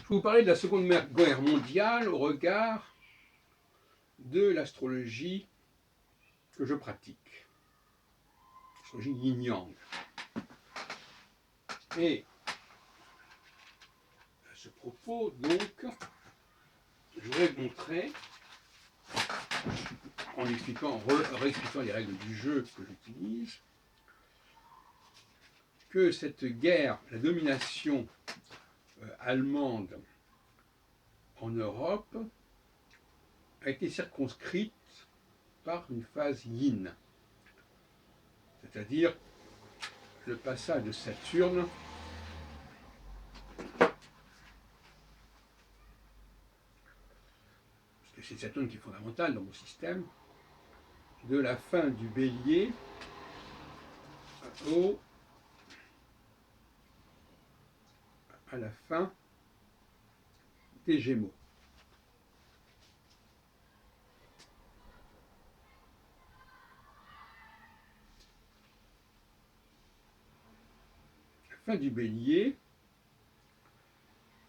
Je vais vous parler de la Seconde Guerre mondiale au regard de l'astrologie que je pratique, l'astrologie yin-yang. Et à ce propos, donc, je voudrais vous montrer, en réexpliquant les règles du jeu que j'utilise, que cette guerre, la domination allemande en Europe, a été circonscrite par une phase yin, c'est-à-dire le passage de Saturne c'est Saturne qui est fondamental dans mon système, de la fin du Bélier à la fin des Gémeaux. La fin du Bélier,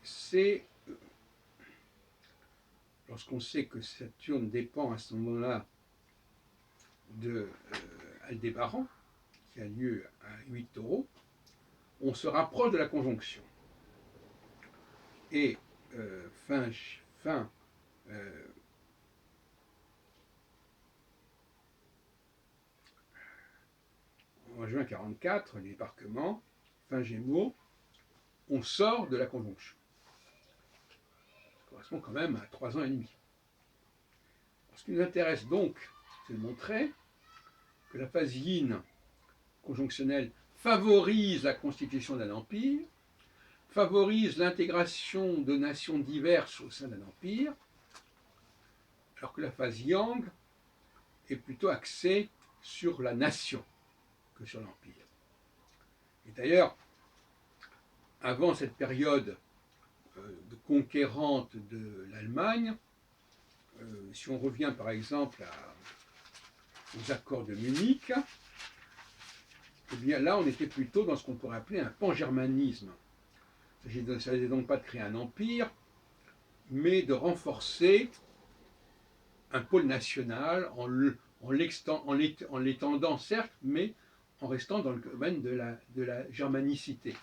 c'est lorsqu'on sait que Saturne dépend à ce moment-là de Aldébaran, qui a lieu à 8 taureaux, on se rapproche de la conjonction. Et en juin 1944, les débarquements, fin Gémeaux, on sort de la conjonction. Ça correspond quand même à 3 ans et demi. Alors, ce qui nous intéresse donc, c'est de montrer que la phase yin conjonctionnelle favorise la constitution d'un empire, favorise l'intégration de nations diverses au sein d'un empire, alors que la phase yang est plutôt axée sur la nation que sur l'empire. Et d'ailleurs, avant cette période de conquérante de l'Allemagne, si on revient par exemple aux accords de Munich, eh bien là on était plutôt dans ce qu'on pourrait appeler un pangermanisme. Il ne s'agissait donc pas de créer un empire, mais de renforcer un pôle national en l'étendant certes, mais en restant dans le domaine de la germanicité.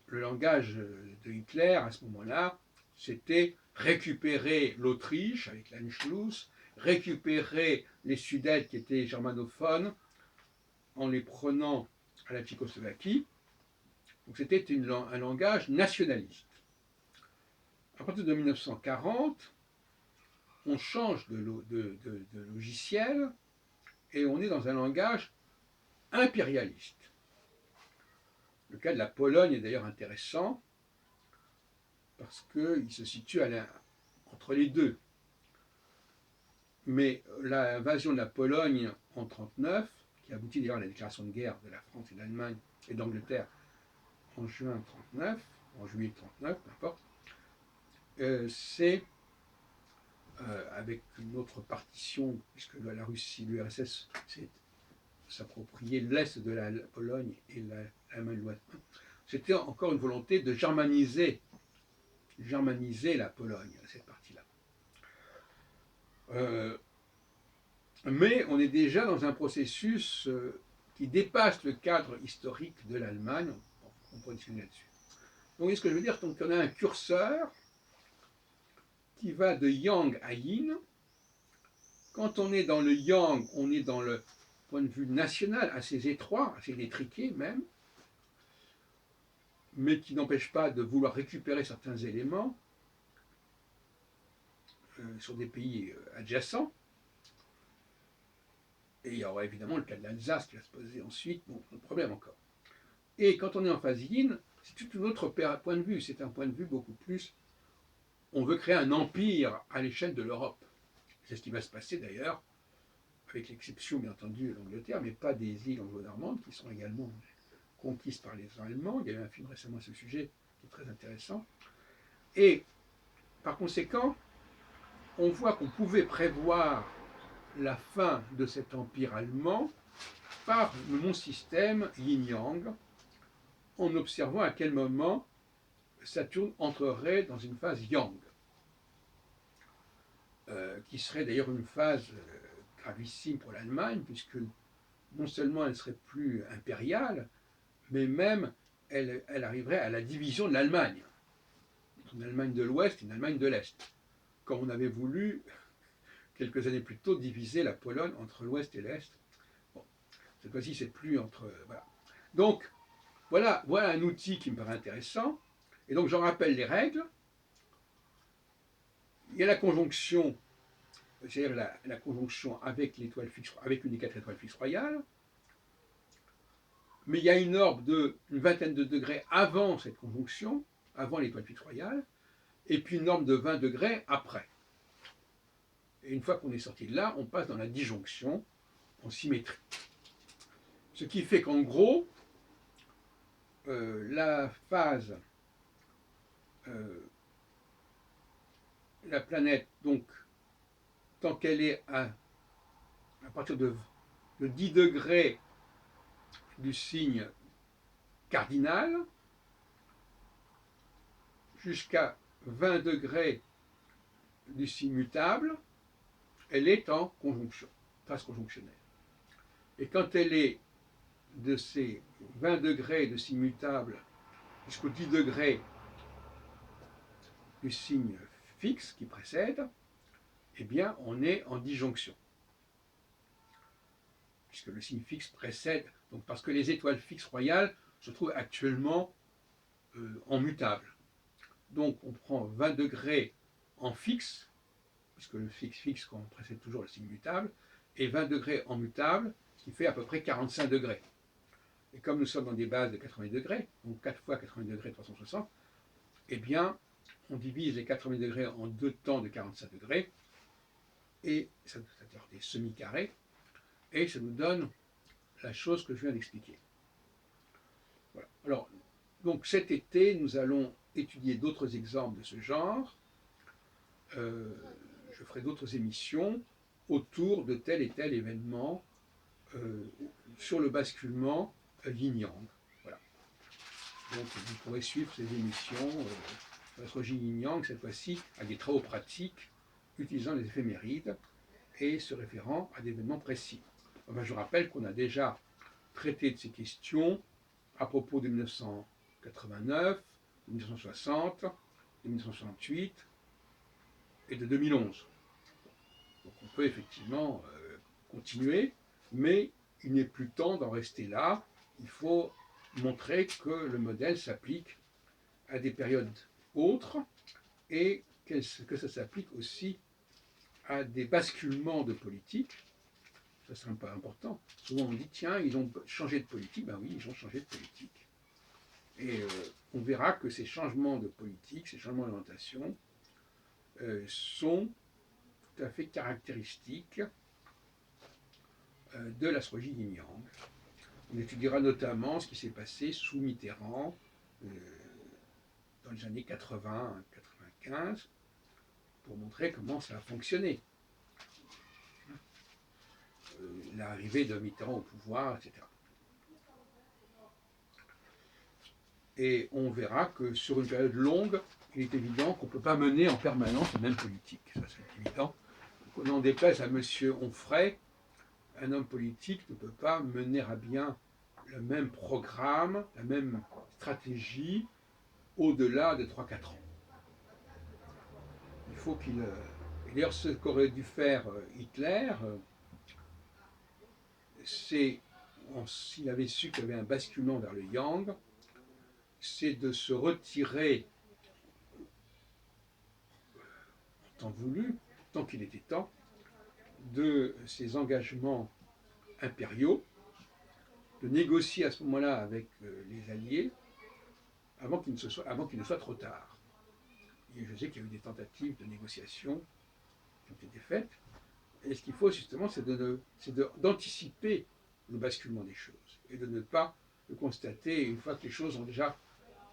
Le langage de Hitler à ce moment-là, c'était récupérer l'Autriche avec l'Anschluss, récupérer les Sudètes qui étaient germanophones en les prenant à la Tchécoslovaquie. Donc c'était un langage nationaliste. À partir de 1940, on change de logiciel et on est dans un langage impérialiste. Le cas de la Pologne est d'ailleurs intéressant parce qu'il se situe entre les deux. Mais l'invasion de la Pologne en 1939, qui aboutit d'ailleurs à la déclaration de guerre de la France et de l'Allemagne et d'Angleterre en juin 1939, en juillet 1939, peu importe, c'est avec une autre partition, puisque la Russie, l'URSS s'est s'approprié l'Est de la Pologne et l'Allemagne de l'Ouest. C'était encore une volonté de germaniser la Pologne, cette partie-là. Mais on est déjà dans un processus qui dépasse le cadre historique de l'Allemagne, on pourrait discuter là-dessus. Donc, ce que je veux dire, donc, on a un curseur qui va de yang à yin. Quand on est dans le yang, on est dans le point de vue national assez étroit, assez détriqué même, mais qui n'empêche pas de vouloir récupérer certains éléments sur des pays adjacents. Et il y aura évidemment le cas de l'Alsace qui va se poser ensuite, bon, un problème encore. Et quand on est en phase yin, c'est tout un autre point de vue, c'est un point de vue beaucoup plus, on veut créer un empire à l'échelle de l'Europe. C'est ce qui va se passer d'ailleurs, avec l'exception bien entendu de l'Angleterre, mais pas des îles anglo-normandes qui sont également conquises par les Allemands. Il y a eu un film récemment à ce sujet qui est très intéressant. Et par conséquent, on voit qu'on pouvait prévoir la fin de cet empire allemand par mon système yin-yang, en observant à quel moment Saturne entrerait dans une phase yang, qui serait d'ailleurs une phase gravissime pour l'Allemagne, puisque non seulement elle ne serait plus impériale, mais même elle arriverait à la division de l'Allemagne. Une Allemagne de l'Ouest et une Allemagne de l'Est. Comme on avait voulu, quelques années plus tôt, diviser la Pologne entre l'Ouest et l'Est. Bon, cette fois-ci, c'est plus entre... voilà. Donc, voilà un outil qui me paraît intéressant. Et donc, j'en rappelle les règles. Il y a la conjonction, c'est-à-dire la conjonction avec l'étoile fixe, avec une des 4 étoiles fixes royales. Mais il y a une orbe d'une vingtaine de degrés avant cette conjonction, avant l'étoile fixe royale, et puis une orbe de 20 degrés après. Et une fois qu'on est sorti de là, on passe dans la disjonction en symétrie. Ce qui fait qu'en gros, la phase, la planète, donc, tant qu'elle est à partir de 10 degrés du signe cardinal, jusqu'à 20 degrés du signe mutable, elle est en conjonction, phase conjonctionnelle. Et quand elle est de ces 20 degrés de signe mutable jusqu'aux 10 degrés du signe fixe qui précède, eh bien, on est en disjonction. Puisque le signe fixe précède, donc parce que les étoiles fixes royales se trouvent actuellement en mutable. Donc, on prend 20 degrés en fixe, puisque le fixe précède toujours le signe mutable, et 20 degrés en mutable, ce qui fait à peu près 45 degrés. Et comme nous sommes dans des bases de 80 degrés, donc 4 fois 80 degrés 360, eh bien, on divise les 80 degrés en deux temps de 45 degrés, et ça veut dire des semi-carrés, et ça nous donne la chose que je viens d'expliquer. Voilà. Alors, donc cet été, nous allons étudier d'autres exemples de ce genre. Je ferai d'autres émissions autour de tel et tel événement sur le basculement yin-yang. Voilà. Donc vous pourrez suivre ces émissions sur l'astrologie yin-yang, cette fois-ci, à des travaux pratiques utilisant les éphémérides et se référant à des événements précis. Enfin, je rappelle qu'on a déjà traité de ces questions à propos de 1989, de 1960, de 1968 et de 2011. Donc on peut effectivement continuer, mais il n'est plus temps d'en rester là. Il faut montrer que le modèle s'applique à des périodes autres et que ça s'applique aussi à des basculements de politique. Ça c'est un peu important. Souvent on dit, tiens, ils ont changé de politique. Ben oui, ils ont changé de politique. Et on verra que ces changements de politique, ces changements d'orientation sont tout à fait caractéristiques de l'astrologie yin-yang. On étudiera notamment ce qui s'est passé sous Mitterrand dans les années 80-95 pour montrer comment ça a fonctionné. L'arrivée de Mitterrand au pouvoir, etc. Et on verra que sur une période longue, il est évident qu'on ne peut pas mener en permanence la même politique. Ça, c'est évident. Qu'on n'en déplaise à M. Onfray, un homme politique ne peut pas mener à bien le même programme, la même stratégie au-delà de 3-4 ans. Il faut qu'il... Et d'ailleurs, ce qu'aurait dû faire Hitler, c'est, s'il avait su qu'il y avait un basculement vers le yang, c'est de se retirer en temps voulu, tant qu'il était temps, de ses engagements impériaux, de négocier à ce moment-là avec les Alliés, avant qu'il ne soit trop tard. Et je sais qu'il y a eu des tentatives de négociation qui ont été faites, et ce qu'il faut justement, c'est d'anticiper le basculement des choses, et de ne pas le constater une fois que les choses ont déjà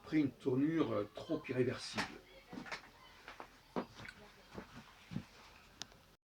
pris une tournure trop irréversible.